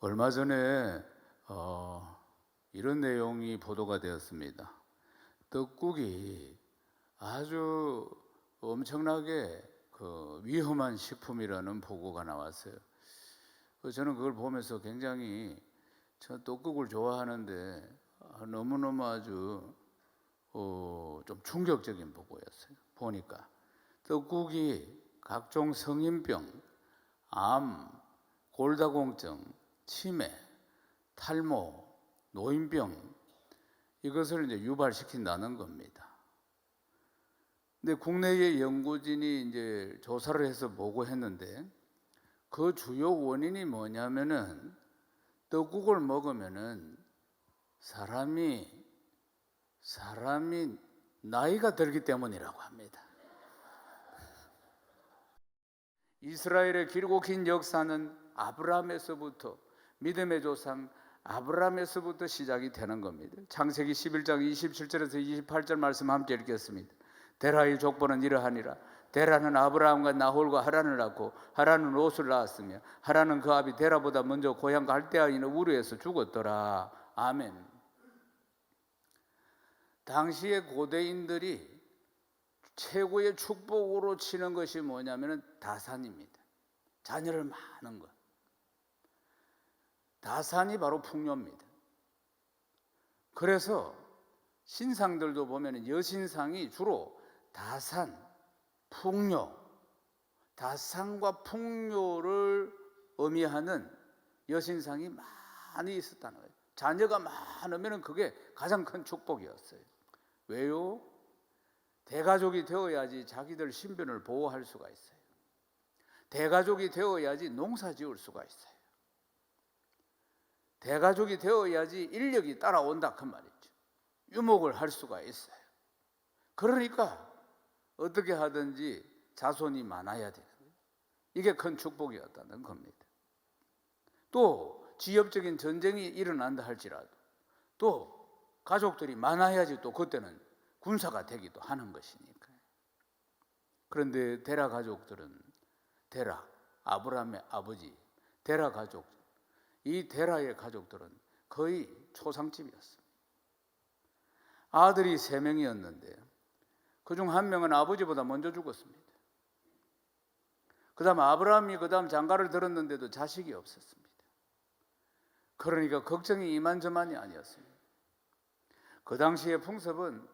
얼마 전에 이런 내용이 보도가 되었습니다. 떡국이 아주 엄청나게 위험한 식품이라는 보고가 나왔어요. 저는 그걸 보면서 굉장히, 저 떡국을 좋아하는데 너무너무 아주 좀 충격적인 보고였어요. 보니까 떡국이 각종 성인병, 암, 골다공증, 치매, 탈모, 노인병, 이것을 이제 유발시킨다는 겁니다. 근데 국내의 연구진이 이제 조사를 해서 보고했는데, 그 주요 원인이 뭐냐면은 떡국을 먹으면은 사람이 나이가 들기 때문이라고 합니다. 이스라엘의 길고 긴 역사는 아브라함에서부터, 믿음의 조상 아브라함에서부터 시작이 되는 겁니다. 창세기 11장 27절에서 28절 말씀 함께 읽겠습니다. 데라의 족보는 이러하니라. 데라는 아브라함과 나홀과 하란을 낳고, 하란은 롯을 낳았으며, 하란은 그 아비 데라보다 먼저 고향 갈대아에 있는 우르에서 죽었더라. 아멘. 당시의 고대인들이 최고의 축복으로 치는 것이 뭐냐면 다산입니다. 자녀를 많은 것. 다산이 바로 풍요입니다. 그래서 신상들도 보면 여신상이 주로 다산, 풍요, 다산과 풍요를 의미하는 여신상이 많이 있었다는 거예요. 자녀가 많으면 그게 가장 큰 축복이었어요. 왜요? 대가족이 되어야지 자기들 신변을 보호할 수가 있어요. 대가족이 되어야지 농사 지을 수가 있어요. 대가족이 되어야지 인력이 따라온다 그 말이죠. 유목을 할 수가 있어요. 그러니까 어떻게 하든지 자손이 많아야 되는 거예요. 이게 큰 축복이었다는 겁니다. 또 지역적인 전쟁이 일어난다 할지라도 또 가족들이 많아야지 또 그때는 군사가 되기도 하는 것이니까요. 그런데 데라 가족들은, 데라, 아브라함의 아버지 데라 가족, 이 데라의 가족들은 거의 초상집이었습니다. 아들이 3명이었는데 그중 한 명은 아버지보다 먼저 죽었습니다. 그 다음 아브라함이 장가를 들었는데도 자식이 없었습니다. 그러니까 걱정이 이만저만이 아니었습니다. 그 당시의 풍습은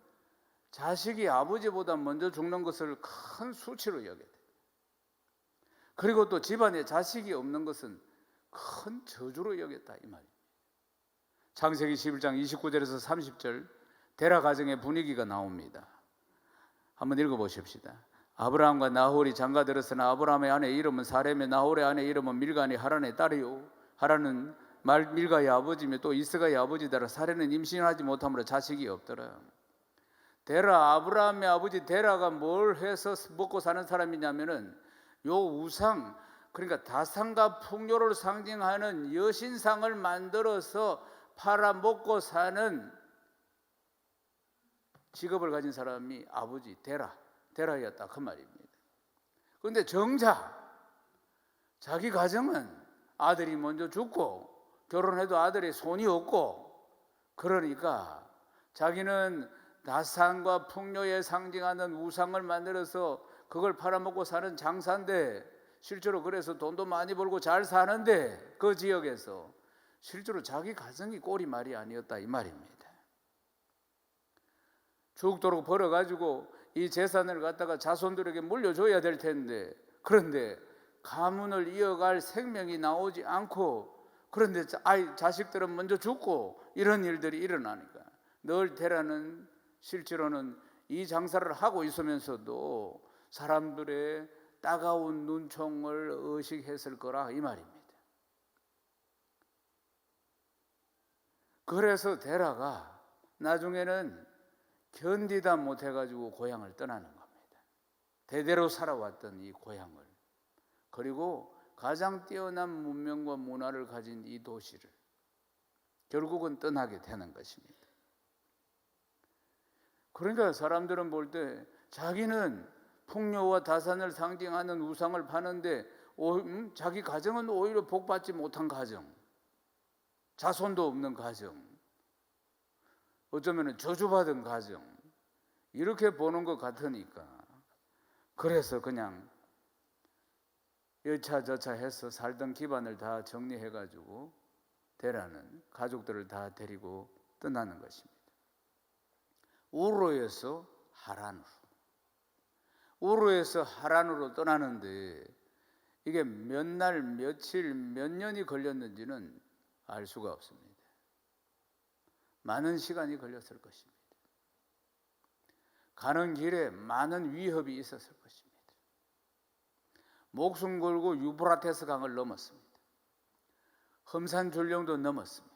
자식이 아버지보다 먼저 죽는 것을 큰 수치로 여겨야 돼요. 그리고 또 집안에 자식이 없는 것은 큰 저주로 여겼다 이 말입니다. 창세기 11장 29절에서 30절 데라 가정의 분위기가 나옵니다. 한번 읽어보십시다. 아브라함과 나홀이 장가들었으나 아브라함의 아내 이름은 사렘의, 나홀의 아내 이름은 밀가니 하란의 딸이요, 하란은 밀가의 아버지며 또 이스가의 아버지더라. 사렘은 임신하지 못함으로 자식이 없더라. 데라, 아브라함의 아버지 데라가 뭘 해서 먹고 사는 사람이냐면은 요 우상, 그러니까 다산과 풍요를 상징하는 여신상을 만들어서 팔아 먹고 사는 직업을 가진 사람이 아버지 데라였다 그 말입니다. 그런데 정작 자기 가정은 아들이 먼저 죽고 결혼해도 아들의 손이 없고, 그러니까 자기는 다산과 풍요에 상징하는 우상을 만들어서 그걸 팔아먹고 사는 장사인데, 실제로 그래서 돈도 많이 벌고 잘 사는데 그 지역에서 실제로 자기 가정이 꼴이 말이 아니었다 이 말입니다. 죽도록 벌어가지고 이 재산을 갖다가 자손들에게 물려줘야 될 텐데, 그런데 가문을 이어갈 생명이 나오지 않고, 그런데 자식들은 먼저 죽고 이런 일들이 일어나니까 늘 데라는 실제로는 이 장사를 하고 있으면서도 사람들의 따가운 눈총을 의식했을 거라 이 말입니다. 그래서 데라가 나중에는 견디다 못해가지고 고향을 떠나는 겁니다. 대대로 살아왔던 이 고향을, 그리고 가장 뛰어난 문명과 문화를 가진 이 도시를 결국은 떠나게 되는 것입니다. 그러니까 사람들은 볼 때 자기는 풍요와 다산을 상징하는 우상을 파는데 자기 가정은 오히려 복받지 못한 가정, 자손도 없는 가정, 어쩌면 저주받은 가정, 이렇게 보는 것 같으니까 그래서 그냥 여차저차 해서 살던 기반을 다 정리해가지고 대라는 가족들을 다 데리고 떠나는 것입니다. 우르에서 하란으로, 우르에서 하란으로 떠나는데 이게 몇 날, 며칠, 몇 년이 걸렸는지는 알 수가 없습니다. 많은 시간이 걸렸을 것입니다. 가는 길에 많은 위협이 있었을 것입니다. 목숨 걸고 유브라테스 강을 넘었습니다. 험산 전령도 넘었습니다.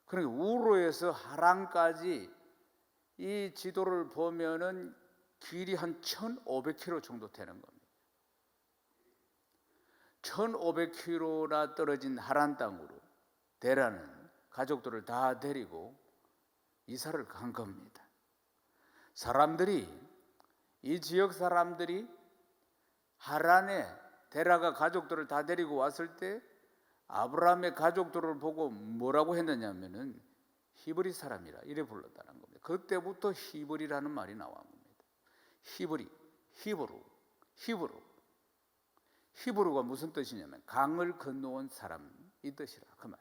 그러니까 우르에서 하란까지 이 지도를 보면은 길이 한 1,500km 정도 되는 겁니다. 1,500km나 떨어진 하란 땅으로 데라는 가족들을 다 데리고 이사를 간 겁니다. 사람들이, 이 지역 사람들이 하란에 데라가 가족들을 다 데리고 왔을 때 아브라함의 가족들을 보고 뭐라고 했느냐면은 히브리 사람이라 이래 불렀다는 겁니다. 그때부터 히브리라는 말이 나온 겁니다. 히브리, 히브루가 무슨 뜻이냐면 강을 건너온 사람, 이 뜻이라 그 말.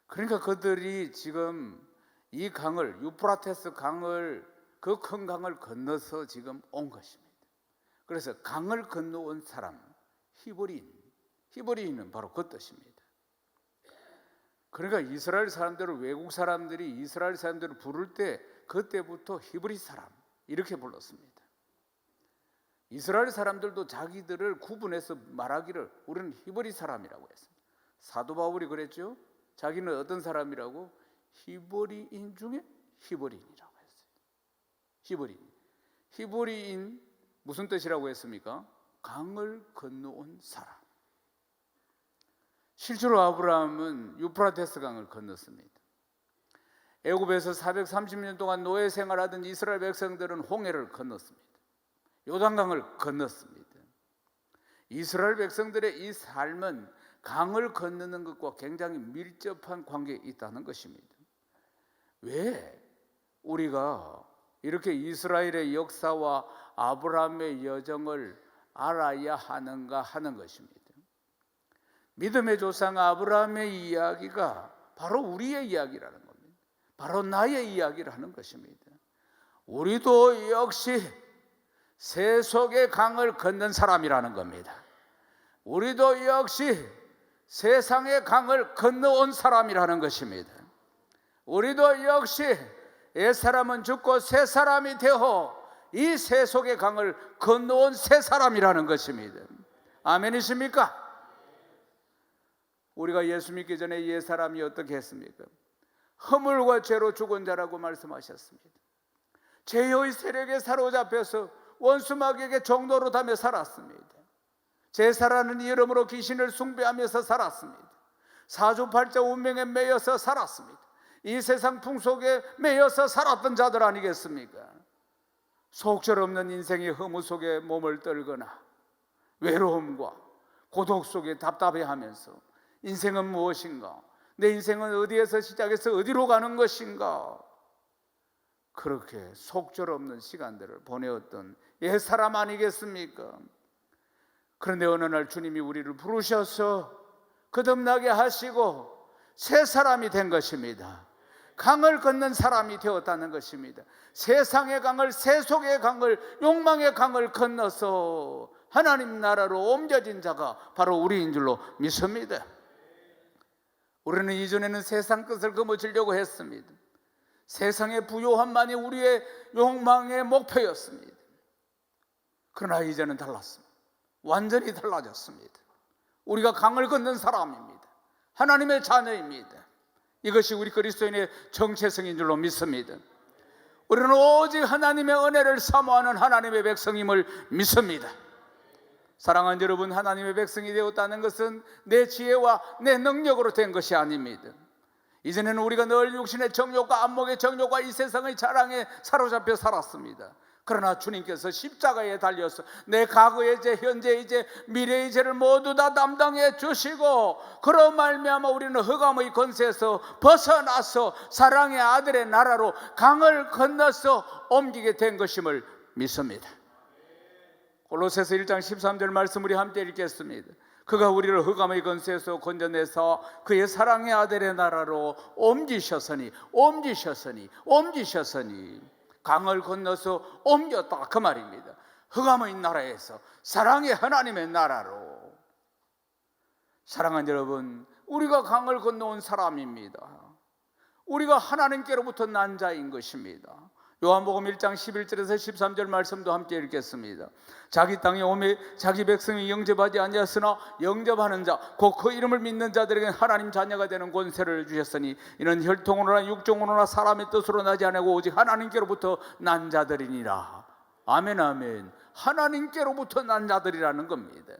그러니까 그들이 지금 이 강을, 유프라테스 강을, 그 큰 강을 건너서 지금 온 것입니다. 그래서 강을 건너온 사람, 히브리인은 바로 그 뜻입니다. 그러니까 이스라엘 사람들을, 외국 사람들이 이스라엘 사람들을 부를 때 그때부터 히브리 사람 이렇게 불렀습니다. 이스라엘 사람들도 자기들을 구분해서 말하기를 우리는 히브리 사람이라고 했습니다. 사도 바울이 그랬죠. 자기는 어떤 사람이라고? 히브리인 중에 히브리인이라고 했어요. 히브리인 무슨 뜻이라고 했습니까? 강을 건너온 사람. 실제로 아브라함은 유프라테스 강을 건넜습니다. 애굽에서 430년 동안 노예 생활하던 이스라엘 백성들은 홍해를 건넜습니다. 요단강을 건넜습니다. 이스라엘 백성들의 이 삶은 강을 건너는 것과 굉장히 밀접한 관계에 있다는 것입니다. 왜 우리가 이렇게 이스라엘의 역사와 아브라함의 여정을 알아야 하는가 하는 것입니다. 믿음의 조상 아브라함의 이야기가 바로 우리의 이야기라는 겁니다. 바로 나의 이야기라는 것입니다. 우리도 역시 세속의 강을 건넌 사람이라는 겁니다. 우리도 역시 세상의 강을 건너온 사람이라는 것입니다. 우리도 역시 옛사람은 죽고 새사람이 되어 이 세속의 강을 건너온 새 사람이라는 것입니다. 아멘이십니까? 우리가 예수 믿기 전에 옛사람이 어떻게 했습니까? 허물과 죄로 죽은 자라고 말씀하셨습니다. 죄의 세력에 사로잡혀서 원수마귀에게 종노릇 하며 살았습니다. 제사라는 이름으로 귀신을 숭배하면서 살았습니다. 사주팔자 운명에 매여서 살았습니다. 이 세상 풍속에 매여서 살았던 자들 아니겠습니까? 속절없는 인생의 허무 속에 몸을 떨거나 외로움과 고독 속에 답답해하면서 인생은 무엇인가? 내 인생은 어디에서 시작해서 어디로 가는 것인가? 그렇게 속절없는 시간들을 보내었던 옛사람 아니겠습니까? 그런데 어느 날 주님이 우리를 부르셔서 거듭나게 하시고 새 사람이 된 것입니다. 강을 건넌 사람이 되었다는 것입니다. 세상의 강을, 세속의 강을, 욕망의 강을 건너서 하나님 나라로 옮겨진 자가 바로 우리인 줄로 믿습니다. 우리는 이전에는 세상 끝을 거머쥐려고 했습니다. 세상의 부요함만이 우리의 욕망의 목표였습니다. 그러나 이제는 달랐습니다. 완전히 달라졌습니다. 우리가 강을 건넌 사람입니다. 하나님의 자녀입니다. 이것이 우리 그리스도인의 정체성인 줄로 믿습니다. 우리는 오직 하나님의 은혜를 사모하는 하나님의 백성임을 믿습니다. 사랑하는 여러분, 하나님의 백성이 되었다는 것은 내 지혜와 내 능력으로 된 것이 아닙니다. 이제는 우리가 늘 육신의 정욕과 안목의 정욕과 이 세상의 자랑에 사로잡혀 살았습니다. 그러나 주님께서 십자가에 달려서 내 과거의 죄, 현재의 죄, 미래의 죄를 모두 다 담당해 주시고 그런 말미암아 우리는 흑암의 권세에서 벗어나서 사랑의 아들의 나라로 강을 건너서 옮기게 된 것임을 믿습니다. 골로새서 1장 13절 말씀 우리 함께 읽겠습니다. 그가 우리를 흑암의 권세에서 건져내서 그의 사랑의 아들의 나라로 옮기셨으니 강을 건너서 옮겼다 그 말입니다. 흑암의 나라에서 사랑의 하나님의 나라로. 사랑하는 여러분, 우리가 강을 건너온 사람입니다. 우리가 하나님께로부터 난 자인 것입니다. 요한복음 1장 11절에서 13절 말씀도 함께 읽겠습니다. 자기 땅에 오매 자기 백성이 영접하지 아니하였으나 영접하는 자 곧 그 이름을 믿는 자들에게 하나님 자녀가 되는 권세를 주셨으니 이는 혈통으로나 육종으로나 사람의 뜻으로 나지 아니하고 오직 하나님께로부터 난 자들이니라. 아멘 아멘. 하나님께로부터 난 자들이라는 겁니다.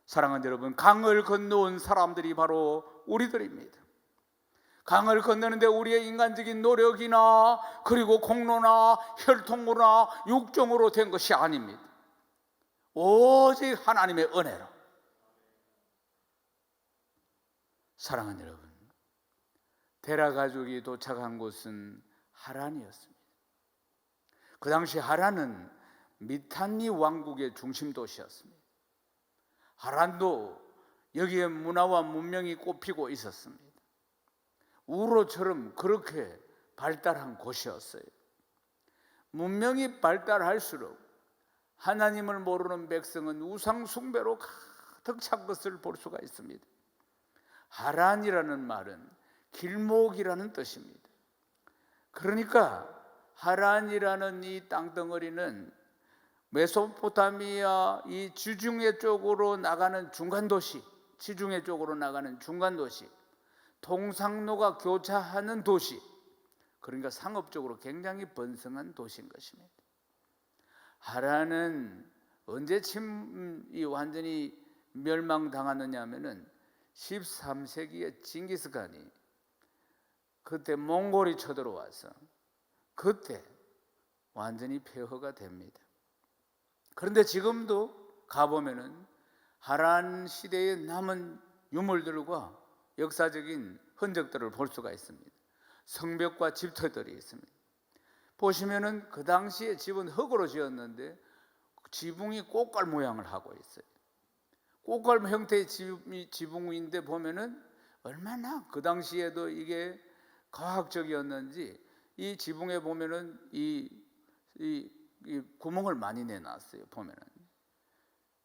사랑하는 여러분, 강을 건너온 사람들이 바로 우리들입니다. 강을 건너는데 우리의 인간적인 노력이나 그리고 공로나 혈통으로나 육종으로 된 것이 아닙니다. 오직 하나님의 은혜로. 사랑하는 여러분, 데라 가족이 도착한 곳은 하란이었습니다. 그 당시 하란은 미탄니 왕국의 중심 도시였습니다. 하란도 여기에 문화와 문명이 꽃피고 있었습니다. 우로처럼 그렇게 발달한 곳이었어요. 문명이 발달할수록 하나님을 모르는 백성은 우상 숭배로 가득 찬 것을 볼 수가 있습니다. 하란이라는 말은 길목이라는 뜻입니다. 그러니까 하란이라는 이 땅덩어리는 메소포타미아 이 지중해 쪽으로 나가는 중간도시, 지중해 쪽으로 나가는 중간도시, 통상로가 교차하는 도시, 그러니까 상업적으로 굉장히 번성한 도시인 것입니다. 하란은 언제쯤 완전히 멸망당하느냐 하면은 13세기에 징기스칸이 그때 몽골이 쳐들어와서 그때 완전히 폐허가 됩니다. 그런데 지금도 가보면은 하란 시대에 남은 유물들과 역사적인 흔적들을 볼 수가 있습니다. 성벽과 집터들이 있습니다. 보시면은 그 당시에 집은 흙으로 지었는데 지붕이 꽃갈 모양을 하고 있어요. 꽃갈 형태의 지붕인데 보면은 얼마나 그 당시에도 이게 과학적이었는지 이 지붕에 보면은 이 구멍을 많이 내놨어요. 보면은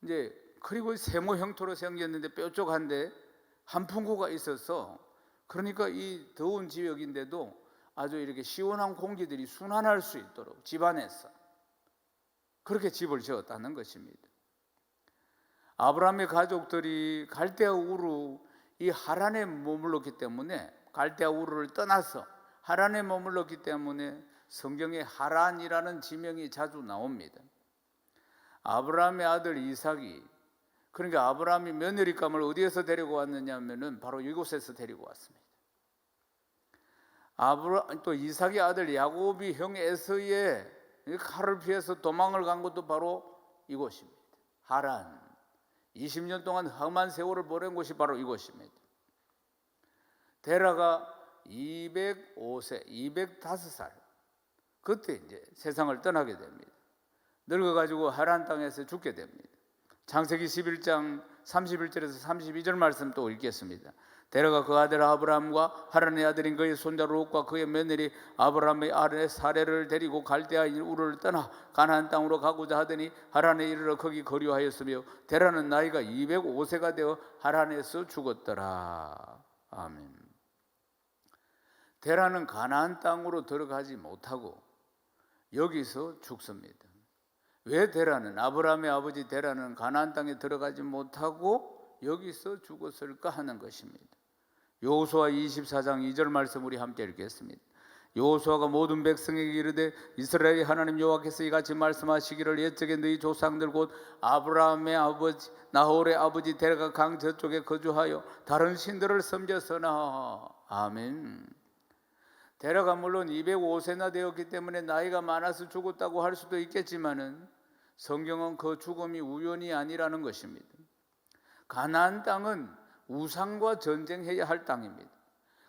이제 그리고 세모 형태로 생겼는데 뾰족한데 한풍구가 있어서 그러니까 이 더운 지역인데도 아주 이렇게 시원한 공기들이 순환할 수 있도록 집안에서 그렇게 집을 지었다는 것입니다. 아브라함의 가족들이 갈대아 우르 이 하란에 머물렀기 때문에 갈대아 우르를 떠나서 하란에 머물렀기 때문에 성경에 하란이라는 지명이 자주 나옵니다. 아브라함의 아들 이삭이 그러니까 아브라함이 며느리감을 어디에서 데리고 왔느냐 하면은 바로 이곳에서 데리고 왔습니다. 또 이삭의 아들 야곱이 형 에서의 칼을 피해서 도망을 간 것도 바로 이곳입니다. 하란. 20년 동안 험한 세월을 보낸 곳이 바로 이곳입니다. 데라가 205세, 205살 그때 이제 세상을 떠나게 됩니다. 늙어가지고 하란 땅에서 죽게 됩니다. 창세기 11장 31절에서 32절 말씀 또 읽겠습니다. 데라가 그 아들 아브라함과 하란의 아들인 그의 손자 롯과 그의 며느리 아브라함의 아내 사레를 데리고 갈대아인 우르를 떠나 가나안 땅으로 가고자 하더니 하란에 이르러 거기 거류하였으며 데라는 나이가 205세가 되어 하란에서 죽었더라. 아멘. 데라는 가나안 땅으로 들어가지 못하고 여기서 죽습니다. 왜 데라는 아브라함의 아버지 데라는 가나안 땅에 들어가지 못하고 여기서 죽었을까 하는 것입니다. 여호수아 24장 2절 말씀 우리 함께 읽겠습니다. 여호수아가 모든 백성에게 이르되 이스라엘의 하나님 여호와께서 이같이 말씀하시기를 옛적에 너희 조상들 곧 아브라함의 아버지 나홀의 아버지 데라가 강 저쪽에 거주하여 다른 신들을 섬겼으나 아멘. 데라가 물론 205세나 되었기 때문에 나이가 많아서 죽었다고 할 수도 있겠지만은 성경은 그 죽음이 우연이 아니라는 것입니다. 가나안 땅은 우상과 전쟁해야 할 땅입니다.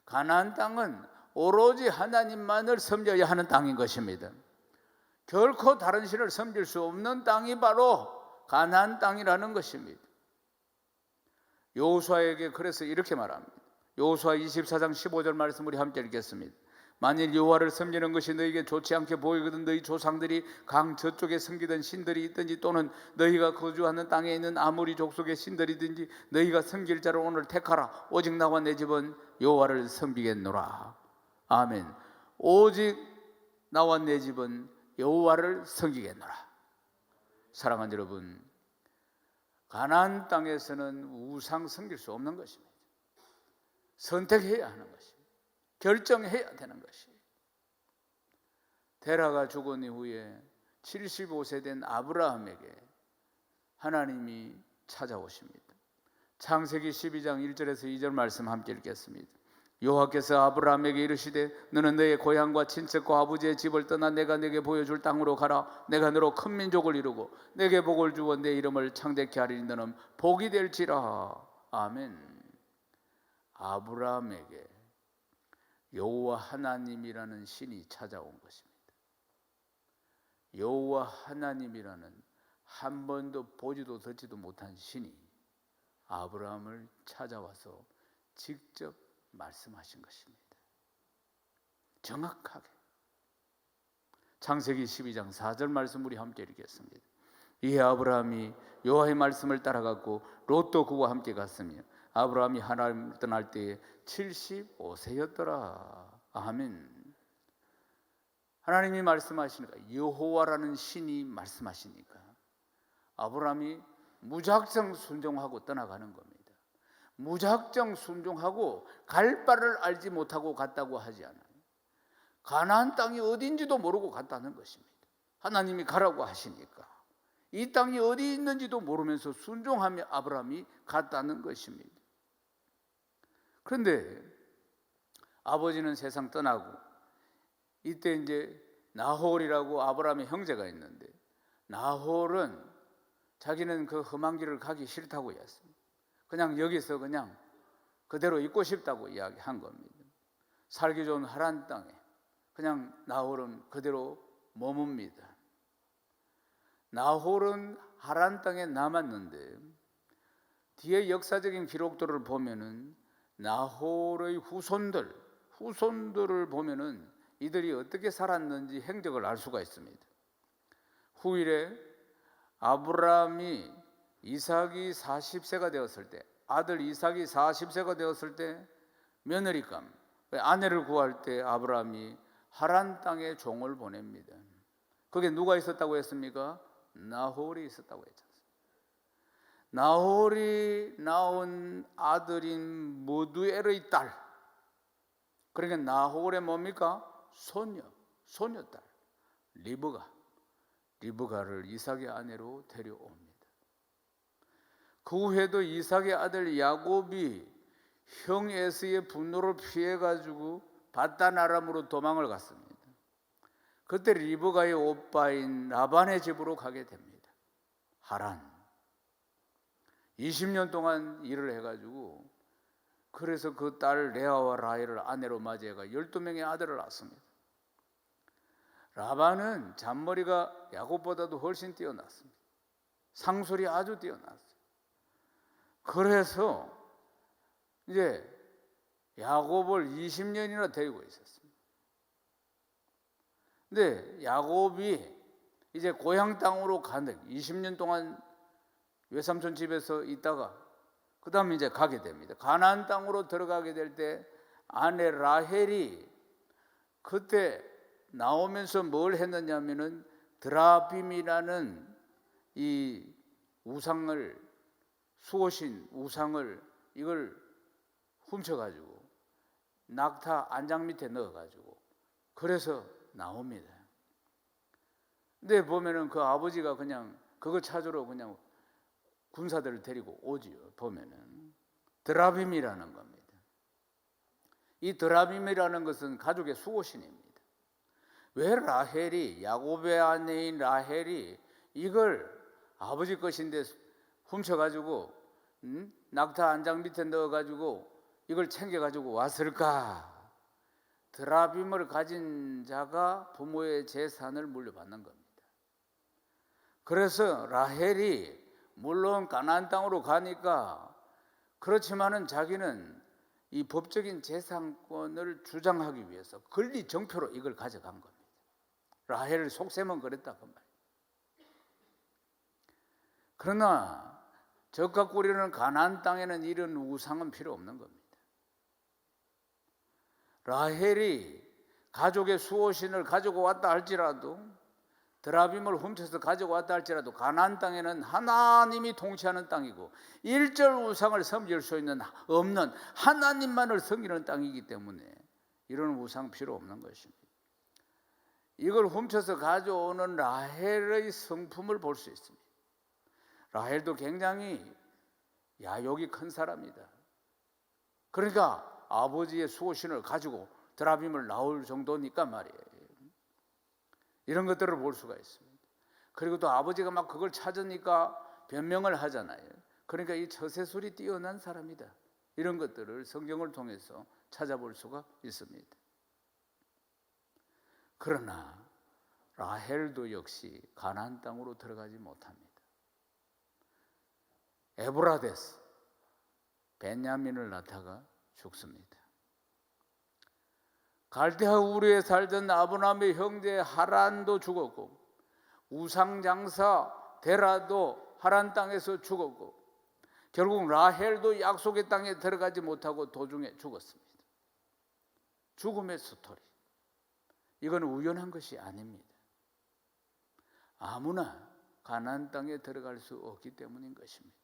가나안 땅은 오로지 하나님만을 섬겨야 하는 땅인 것입니다. 결코 다른 신을 섬길 수 없는 땅이 바로 가나안 땅이라는 것입니다. 여호수아에게 그래서 이렇게 말합니다. 여호수아 24장 15절 말씀 우리 함께 읽겠습니다. 만일 여호와를 섬기는 것이 너희에게 좋지 않게 보이거든 너희 조상들이 강 저쪽에 섬기던 신들이 있든지 또는 너희가 거주하는 땅에 있는 아무리 족속의 신들이든지 너희가 섬길 자를 오늘 택하라. 오직 나와 내 집은 여호와를 섬기겠노라. 아멘. 오직 나와 내 집은 여호와를 섬기겠노라. 사랑하는 여러분, 가나안 땅에서는 우상 섬길 수 없는 것입니다. 선택해야 하는 것입니다. 결정해야 되는 것이에요. 데라가 죽은 이후에 75세 된 아브라함에게 하나님이 찾아오십니다. 창세기 12장 1절에서 2절 말씀 함께 읽겠습니다. 여호와께서 아브라함에게 이르시되 너는 너의 고향과 친척과 아버지의 집을 떠나 내가 네게 보여줄 땅으로 가라. 내가 너로 큰 민족을 이루고 내게 복을 주어 내 이름을 창대케 하리니 너는 복이 될지라. 아멘. 아브라함에게 여호와 하나님이라는 신이 찾아온 것입니다. 여호와 하나님이라는 한 번도 보지도 듣지도 못한 신이 아브라함을 찾아와서 직접 말씀하신 것입니다. 정확하게. 창세기 12장 4절 말씀 우리 함께 읽겠습니다. 이에 아브라함이 여호와의 말씀을 따라갔고 롯도 그와 함께 갔으며 아브라함이 하나님을 떠날 때에 75세였더라. 아멘. 하나님이 말씀하시니까, 여호와라는 신이 말씀하시니까 아브라함이 무작정 순종하고 떠나가는 겁니다. 무작정 순종하고 갈 바를 알지 못하고 갔다고 하지 않아요. 가나안 땅이 어딘지도 모르고 갔다는 것입니다. 하나님이 가라고 하시니까 이 땅이 어디 있는지도 모르면서 순종하며 아브라함이 갔다는 것입니다. 그런데 아버지는 세상 떠나고 이때 이제 나홀이라고 아브라함의 형제가 있는데 나홀은 자기는 그 험한 길을 가기 싫다고 했습니다. 그냥 여기서 그냥 그대로 있고 싶다고 이야기한 겁니다. 살기 좋은 하란 땅에 그냥 나홀은 그대로 머뭅니다. 나홀은 하란 땅에 남았는데 뒤에 역사적인 기록들을 보면은 나홀의 후손들을 보면은 이들이 어떻게 살았는지 행적을 알 수가 있습니다. 후일에 아브라함이 이삭이 40세가 되었을 때, 아들 이삭이 40세가 되었을 때 며느리감, 아내를 구할 때 아브라함이 하란 땅에 종을 보냅니다. 거기에 누가 있었다고 했습니까? 나홀이 있었다고 했죠. 나홀이 낳은 아들인 무두엘의 딸, 그러니까 나홀의 뭡니까? 소녀딸 리브가를 이삭의 아내로 데려옵니다. 그 후에도 이삭의 아들 야곱이 형 에서의 분노를 피해가지고 바단 아람으로 도망을 갔습니다. 그때 리브가의 오빠인 라반의 집으로 가게 됩니다. 하란. 20년 동안 일을 해가지고 그래서 그 딸 레아와 라헬을 아내로 맞이해가 12명의 아들을 낳습니다. 라반은 잔머리가 야곱보다도 훨씬 뛰어났습니다. 상술이 아주 뛰어났어요. 그래서 이제 야곱을 20년이나 데리고 있었습니다. 근데 야곱이 이제 고향 땅으로 가는 20년 동안 외삼촌 집에서 있다가 그 다음에 이제 가게 됩니다. 가나안 땅으로 들어가게 될 때 아내 라헬이 그때 나오면서 뭘 했느냐면은 드라빔이라는 이 우상을, 수호신 우상을 이걸 훔쳐가지고 낙타 안장 밑에 넣어가지고 그래서 나옵니다. 근데 보면은 그 아버지가 그냥 그거 찾으러 그냥 군사들을 데리고 오지요. 보면은 드라빔이라는 겁니다. 이 드라빔이라는 것은 가족의 수호신입니다. 왜 라헬이, 야곱의 아내인 라헬이 이걸 아버지 것인데 훔쳐가지고 낙타 안장 밑에 넣어가지고 이걸 챙겨가지고 왔을까? 드라빔을 가진 자가 부모의 재산을 물려받는 겁니다. 그래서 라헬이 물론 가나안 땅으로 가니까 그렇지만은 자기는 이 법적인 재산권을 주장하기 위해서 권리정표로 이걸 가져간 겁니다. 라헬을 속셈은 그랬다 그 말이에요. 그러나 적과 꾸리는 가나안 땅에는 이런 우상은 필요 없는 겁니다. 라헬이 가족의 수호신을 가지고 왔다 할지라도, 드라빔을 훔쳐서 가지고 왔다 할지라도 가나안 땅에는 하나님이 통치하는 땅이고 일절 우상을 섬길 수 없는 하나님만을 섬기는 땅이기 때문에 이런 우상 필요 없는 것입니다. 이걸 훔쳐서 가져오는 라헬의 성품을 볼 수 있습니다. 라헬도 굉장히 야욕이 큰 사람이다. 그러니까 아버지의 수호신을 가지고 드라빔을 나올 정도니까 말이에요. 이런 것들을 볼 수가 있습니다. 그리고 또 아버지가 막 그걸 찾으니까 변명을 하잖아요. 그러니까 이 처세술이 뛰어난 사람이다. 이런 것들을 성경을 통해서 찾아볼 수가 있습니다. 그러나 라헬도 역시 가나안 땅으로 들어가지 못합니다. 에브라데스, 베냐민을 낳다가 죽습니다. 갈대아 우르에 살던 아브라함의 형제 하란도 죽었고 우상장사 데라도 하란 땅에서 죽었고 결국 라헬도 약속의 땅에 들어가지 못하고 도중에 죽었습니다. 죽음의 스토리, 이건 우연한 것이 아닙니다. 아무나 가나안 땅에 들어갈 수 없기 때문인 것입니다.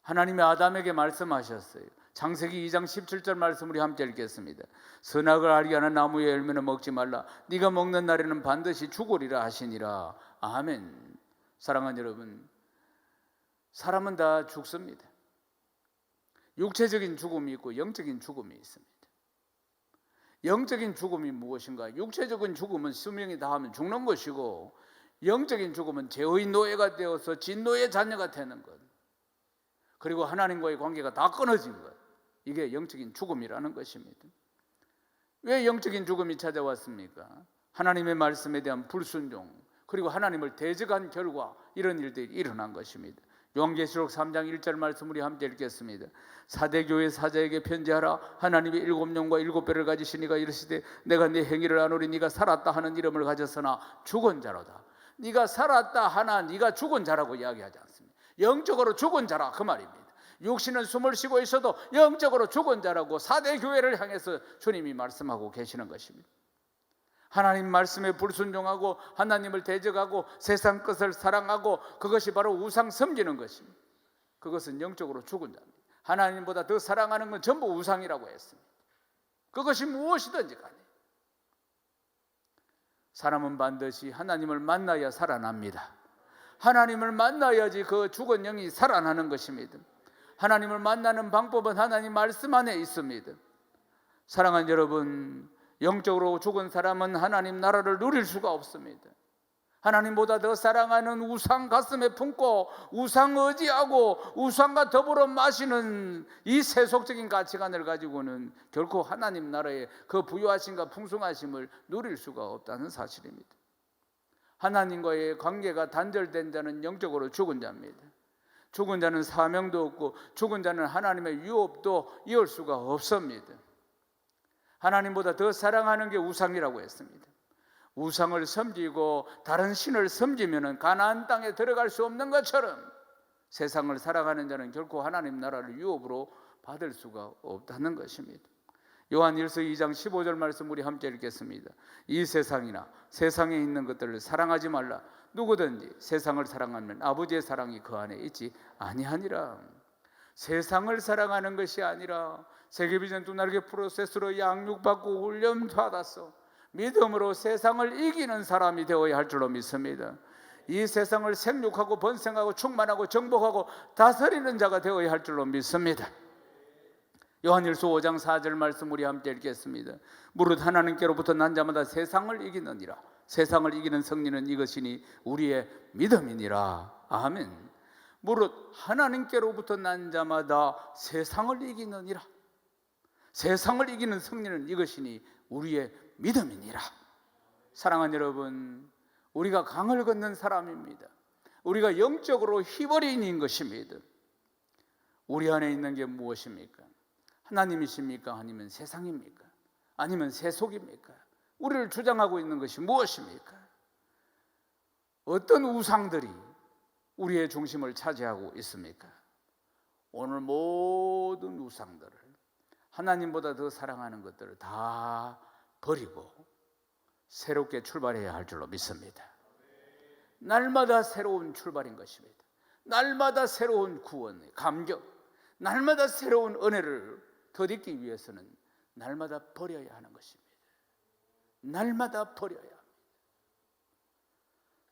하나님이 아담에게 말씀하셨어요. 창세기 2장 17절 말씀 우리 함께 읽겠습니다. 선악을 알게 하는 나무의 열매는 먹지 말라. 네가 먹는 날에는 반드시 죽으리라 하시니라. 아멘. 사랑하는 여러분, 사람은 다 죽습니다. 육체적인 죽음이 있고 영적인 죽음이 있습니다. 영적인 죽음이 무엇인가? 육체적인 죽음은 수명이 다하면 죽는 것이고 영적인 죽음은 죄의 노예가 되어서 진노의 자녀가 되는 것, 그리고 하나님과의 관계가 다 끊어진 것, 이게 영적인 죽음이라는 것입니다. 왜 영적인 죽음이 찾아왔습니까? 하나님의 말씀에 대한 불순종, 그리고 하나님을 대적한 결과 이런 일들이 일어난 것입니다. 요한계시록 3장 1절 말씀 우리 함께 읽겠습니다. 사대교회 사자에게 편지하라. 하나님이 7영과 7배를 가지시니가 이르시되 내가 네 행위를 아노리. 네가 살았다 하는 이름을 가졌으나 죽은 자로다. 네가 살았다 하나 네가 죽은 자라고 이야기하지 않습니다. 영적으로 죽은 자라 그 말입니다. 육신은 숨을 쉬고 있어도 영적으로 죽은 자라고 사대교회를 향해서 주님이 말씀하고 계시는 것입니다. 하나님 말씀에 불순종하고 하나님을 대적하고 세상 것을 사랑하고 그것이 바로 우상 섬기는 것입니다. 그것은 영적으로 죽은 자입니다. 하나님보다 더 사랑하는 건 전부 우상이라고 했습니다. 그것이 무엇이든지 간에 사람은 반드시 하나님을 만나야 살아납니다. 하나님을 만나야지 그 죽은 영이 살아나는 것입니다. 하나님을 만나는 방법은 하나님 말씀 안에 있습니다. 사랑하는 여러분, 영적으로 죽은 사람은 하나님 나라를 누릴 수가 없습니다. 하나님보다 더 사랑하는 우상 가슴에 품고 우상 의지하고 우상과 더불어 마시는 이 세속적인 가치관을 가지고는 결코 하나님 나라의 그 부유하심과 풍성하심을 누릴 수가 없다는 사실입니다. 하나님과의 관계가 단절된 자는 영적으로 죽은 자입니다. 죽은 자는 사명도 없고 죽은 자는 하나님의 유업도 이을 수가 없습니다. 하나님보다 더 사랑하는 게 우상이라고 했습니다. 우상을 섬기고 다른 신을 섬기면 가나안 땅에 들어갈 수 없는 것처럼 세상을 사랑하는 자는 결코 하나님 나라를 유업으로 받을 수가 없다는 것입니다. 요한일서 2장 15절 말씀 우리 함께 읽겠습니다. 이 세상이나 세상에 있는 것들을 사랑하지 말라. 누구든지 세상을 사랑하면 아버지의 사랑이 그 안에 있지 아니하니라. 세상을 사랑하는 것이 아니라 세계비전 두나르게 프로세스로 양육받고 훈련받았어 믿음으로 세상을 이기는 사람이 되어야 할 줄로 믿습니다. 이 세상을 생육하고 번성하고 충만하고 정복하고 다스리는 자가 되어야 할 줄로 믿습니다. 요한일서 5장 4절 말씀 우리 함께 읽겠습니다. 무릇 하나님께로부터 난 자마다 세상을 이기느니라. 세상을 이기는 승리는 이것이니 우리의 믿음이니라. 아멘. 무릇 하나님께로부터 난 자마다 세상을 이기느니라. 세상을 이기는 승리는 이것이니 우리의 믿음이니라. 사랑하는 여러분, 우리가 강을 걷는 사람입니다. 우리가 영적으로 희버린인 것입니다. 우리 안에 있는 게 무엇입니까? 하나님이십니까? 아니면 세상입니까? 아니면 세속입니까? 우리를 주장하고 있는 것이 무엇입니까? 어떤 우상들이 우리의 중심을 차지하고 있습니까? 오늘 모든 우상들을, 하나님보다 더 사랑하는 것들을 다 버리고 새롭게 출발해야 할 줄로 믿습니다. 날마다 새로운 출발인 것입니다. 날마다 새로운 구원, 감격, 날마다 새로운 은혜를 덧입기 위해서는 날마다 버려야 하는 것입니다. 날마다 버려야 합니다.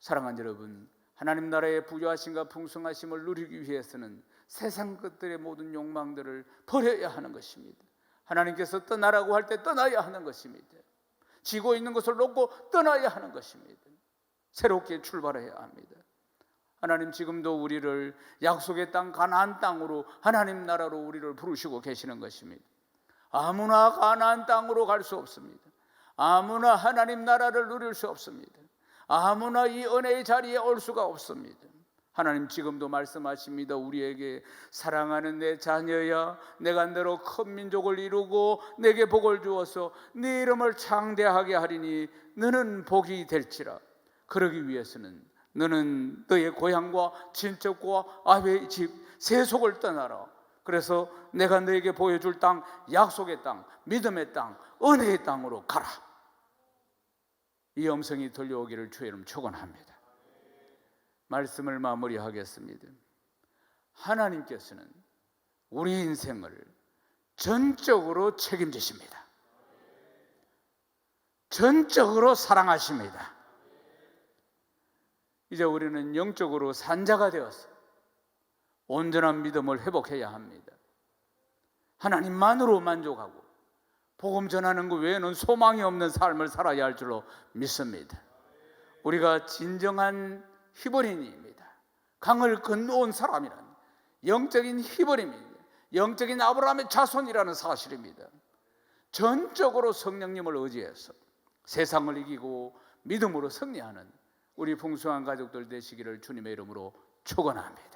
사랑하는 여러분, 하나님 나라의 부유하심과 풍성하심을 누리기 위해서는 세상 것들의 모든 욕망들을 버려야 하는 것입니다. 하나님께서 떠나라고 할 때 떠나야 하는 것입니다. 지고 있는 것을 놓고 떠나야 하는 것입니다. 새롭게 출발해야 합니다. 하나님 지금도 우리를 약속의 땅 가나안 땅으로, 하나님 나라로 우리를 부르시고 계시는 것입니다. 아무나 가나안 땅으로 갈 수 없습니다. 아무나 하나님 나라를 누릴 수 없습니다. 아무나 이 은혜의 자리에 올 수가 없습니다. 하나님 지금도 말씀하십니다. 우리에게 사랑하는 내 자녀야, 내가 너로 큰 민족을 이루고 내게 복을 주어서 네 이름을 창대하게 하리니 너는 복이 될지라. 그러기 위해서는 너는 너의 고향과 친척과 아베의 집, 세속을 떠나라. 그래서 내가 너에게 보여줄 땅, 약속의 땅, 믿음의 땅, 은혜의 땅으로 가라. 이 음성이 들려오기를 주의 이름 축원합니다. 말씀을 마무리하겠습니다. 하나님께서는 우리 인생을 전적으로 책임지십니다. 전적으로 사랑하십니다. 이제 우리는 영적으로 산자가 되어서 온전한 믿음을 회복해야 합니다. 하나님만으로 만족하고 복음 전하는 것 외에는 소망이 없는 삶을 살아야 할 줄로 믿습니다. 우리가 진정한 히브리인입니다. 강을 건너온 사람이란 영적인 히브리입니다. 영적인 아브라함의 자손이라는 사실입니다. 전적으로 성령님을 의지해서 세상을 이기고 믿음으로 승리하는 우리 풍성한 가족들 되시기를 주님의 이름으로 축원합니다.